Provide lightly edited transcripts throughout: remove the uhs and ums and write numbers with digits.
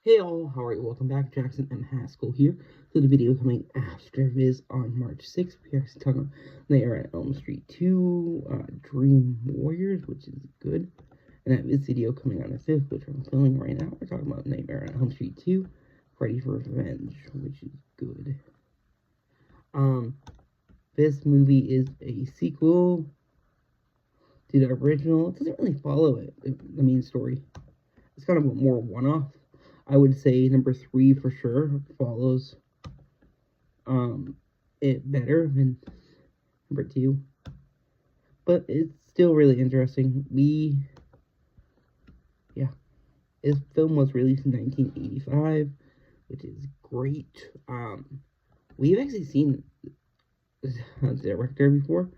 Hey all, how are you? Welcome back. Jackson M. Haskell here. So the video coming after Viz on March 6th. We are actually talking about Nightmare on Elm Street 2, Dream Warriors, which is good. And that Viz video coming on the 5th, which I'm filming right now. We're talking about Nightmare on Elm Street 2, Freddy for Revenge, which is good. This movie is a sequel to the original. It doesn't really follow the main story. It's kind of a more one-off. I would say number 3 for sure follows it better than number 2. But it's still really interesting. This film was released in 1985, which is great. We've actually seen the director before,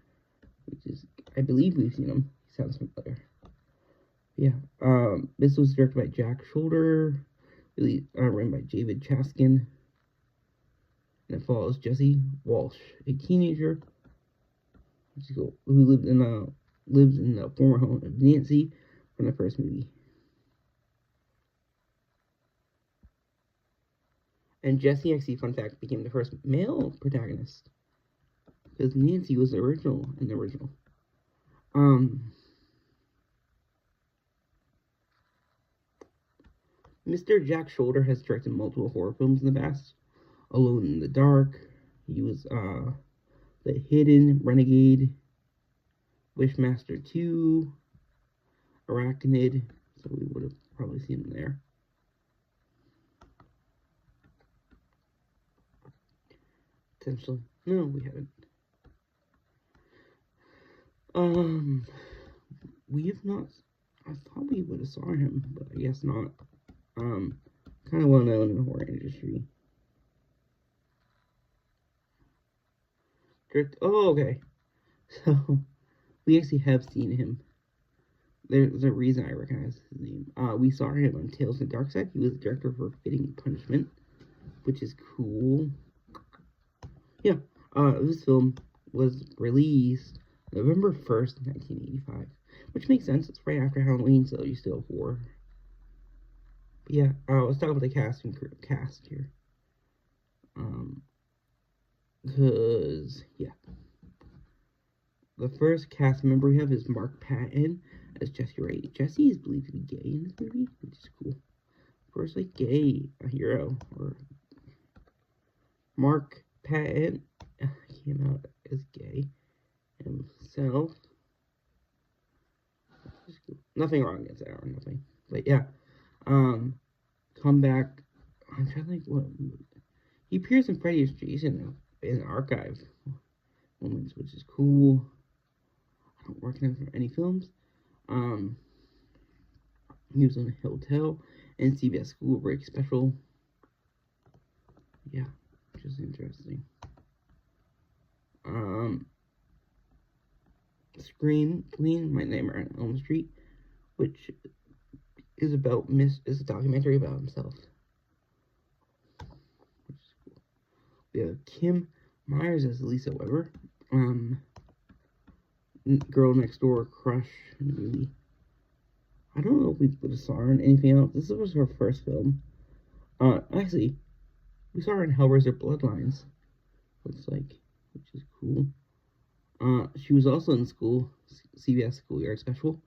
which is, I believe we've seen him. He sounds familiar. This was directed by Jack Shoulder, written by David Chaskin, and it follows Jesse Walsh, a teenager who lives in the former home of Nancy from the first movie. And Jesse, actually, fun fact, became the first male protagonist, because Nancy was the original in the original. Mr. Jack Shoulder has directed multiple horror films in the past. Alone in the Dark. He was The Hidden, Renegade, Wishmaster 2, Arachnid. So we would have probably seen him there. Potentially. No, we haven't. We have not. I thought we would have saw him, but I guess not. Kind of well known in the horror industry. Oh, okay. So, we actually have seen him. There's a reason I recognize his name. We saw him on Tales of the Dark Side. He was the director for Fitting Punishment, which is cool. Yeah, this film was released November 1st, 1985, which makes sense. It's right after Halloween, so you still have horror. But yeah, let's talk about the cast here. Because, yeah. The first cast member we have is Mark Patton as Jesse Ray. Jesse is believed to be gay in this movie, which is cool. First, gay hero, or Mark Patton came out as gay himself. Nothing wrong against that, or nothing. But yeah, come back. I'm trying to think what he appears in Freddy vs. Jason in archive moments, which is cool. I don't recognize him from any films. He was in Hotel and CBS School Break Special. Yeah, which is interesting. Scream Queen, My Nightmare on Elm Street, which is a documentary about himself. Which is cool. We have Kim Myers as Lisa Weber. Girl Next Door crush movie. I don't know if we would have saw her in anything else. This was her first film. Actually, we saw her in Hellraiser Bloodlines. Looks like, which is cool. She was also in CBS Schoolyard Special.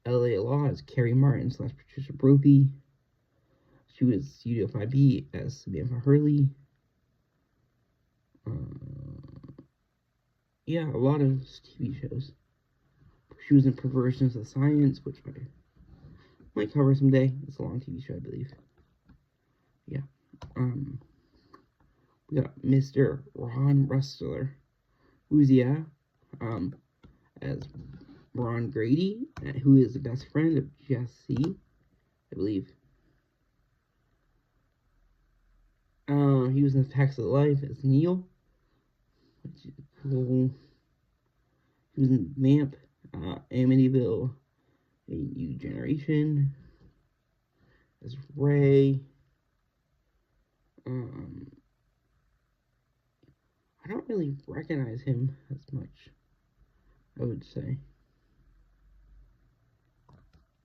LA Law as Carrie Martin / Patricia Brophy. She was Studio 5B as Samantha Hurley. Yeah, a lot of TV shows. She was in Perversions of Science, which I might cover someday. It's a long TV show, I believe. Yeah. We got Mr. Ron Rustler, who's as Ron Grady, who is the best friend of Jesse, I believe. He was in Facts of Life as Neil, which is cool. He was in Vamp, Amityville, A New Generation, as Ray. I don't really recognize him as much, I would say.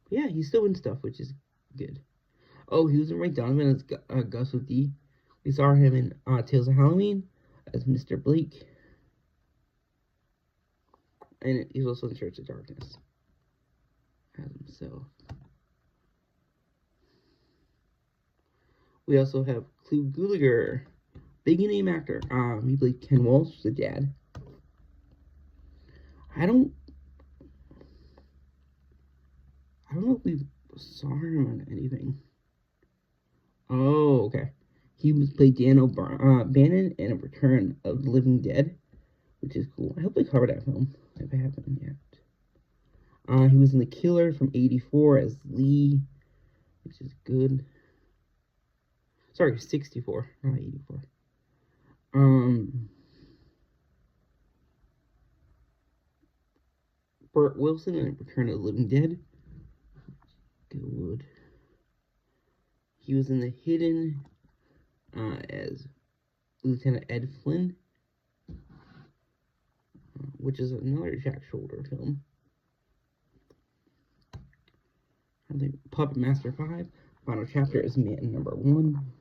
But yeah, he's still in stuff, which is Good. Oh, he was in Ray Donovan as Gus with D. We saw him in Tales of Halloween as Mr. Blake. And he's also in Church of Darkness as himself. We also have Clu Gulager, big name actor. He played Ken Walsh, the dad. I don't know if we saw him on anything. Oh, okay. He played Dan Bannon in A Return of the Living Dead, which is cool. I hope they cover that film if I haven't yet. He was in The Killer from '84 as Lee, which is good. Sorry, 64, not 84. Burt Wilson in Return of the Living Dead. Good. He was in The Hidden as Lieutenant Ed Flynn, which is another Jack Shoulder film. I think Puppet Master 5. Final chapter is Man Number 1.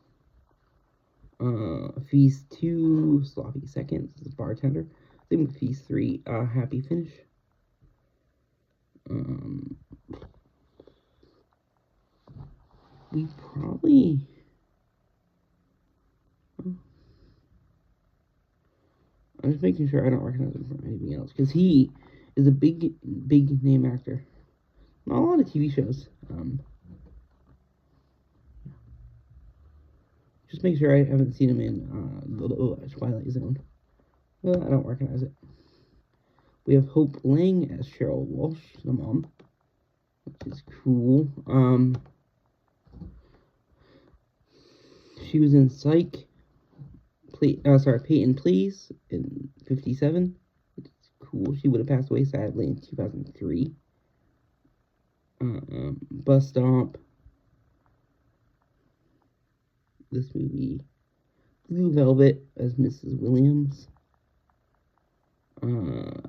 Feast 2, Sloppy Seconds, is Bartender. Same with Feast 3, Happy Finish. We probably... I'm just making sure I don't recognize him from anything else, because he is a big name actor. Not a lot of TV shows. Just make sure I haven't seen him in the Twilight Zone. Well, I don't recognize it. We have Hope Lang as Cheryl Walsh, the mom, which is cool. She was in Psych. Peyton Please in '57. It's cool. She would have passed away sadly in 2003. Bus Stop. This movie. Blue Velvet as Mrs. Williams. I don't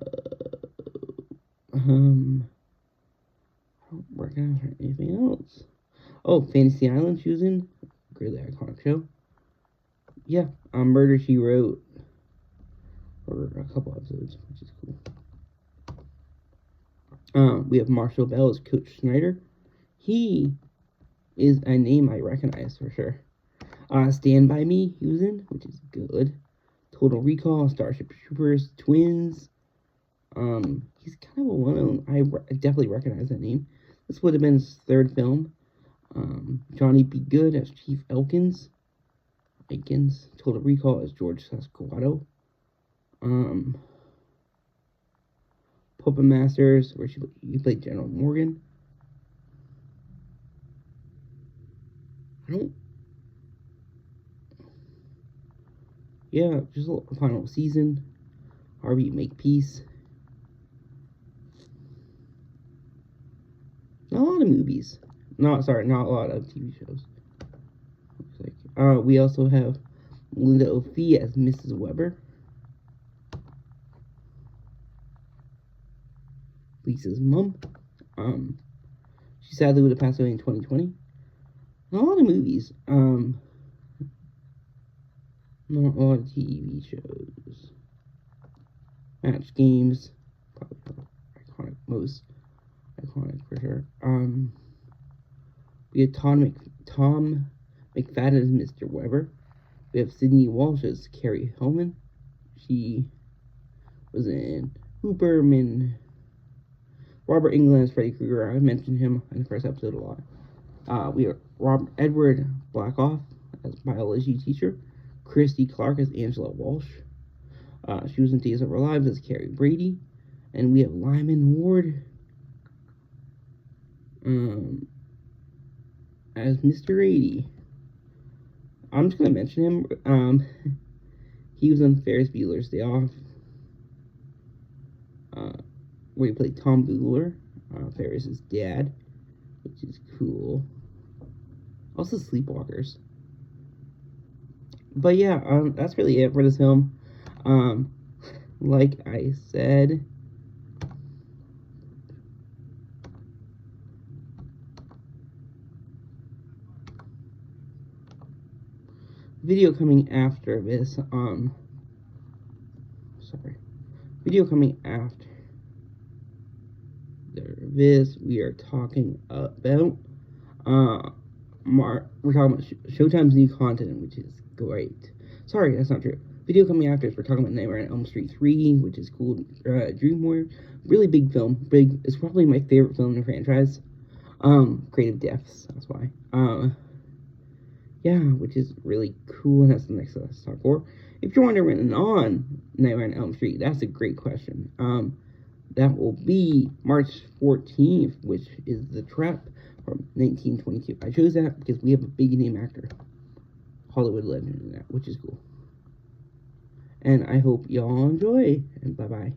recognize her anything else. Oh, Fantasy Island she was in. Really iconic show. Yeah, Murder, She Wrote for a couple episodes, which is cool. We have Marshall Bell as Coach Snyder. He is a name I recognize for sure. Stand By Me he was in, which is good. Total Recall, Starship Troopers, Twins. He's kind of a well-known. I definitely recognize that name. This would have been his third film. Johnny Be Good as Chief Elkins. Total Recall as George Sasquatto. Puppet Masters, where he played General Morgan. Yeah, just a final season. Harvey Make Peace. Not a lot of movies. Not a lot of TV shows. Looks like. We also have Linda O'Fee as Mrs. Weber. Lisa's mom. She sadly would have passed away in 2020. Not a lot of movies. Not a lot of TV shows. Match Games. Probably most iconic for sure. We have Tom McFadden as Mr. Weber. We have Sydney Walsh as Carrie Hellman. She was in Hooperman. Robert Englund as Freddy Krueger. I mentioned him in the first episode a lot. We have Edward Blackoff as biology teacher. Christy Clark as Angela Walsh. She was in Days of Our Lives as Carrie Brady. And we have Lyman Ward as Mr. 80. I'm just going to mention him. He was on Ferris Bueller's Day Off, where he played Tom Boogler, Ferris's dad, which is cool. Also Sleepwalkers. But yeah, that's really it for this film. Like I said, video coming after this, video coming after this, we are talking about, we're talking about Showtime's new content, which is great. Sorry, that's not true. Video coming after this, we're talking about Nightmare on Elm Street 3, which is cool. Dream Warrior, really big film. It's probably my favorite film in the franchise. Creative deaths, that's why. Yeah, which is really cool, and that's the next let's talk for. If you're wondering on Nightmare on Elm Street, that's a great question. That will be March 14th, which is The Trap from 1922. I chose that because we have a big name actor, Hollywood legend in that, which is cool. And I hope y'all enjoy, and bye-bye.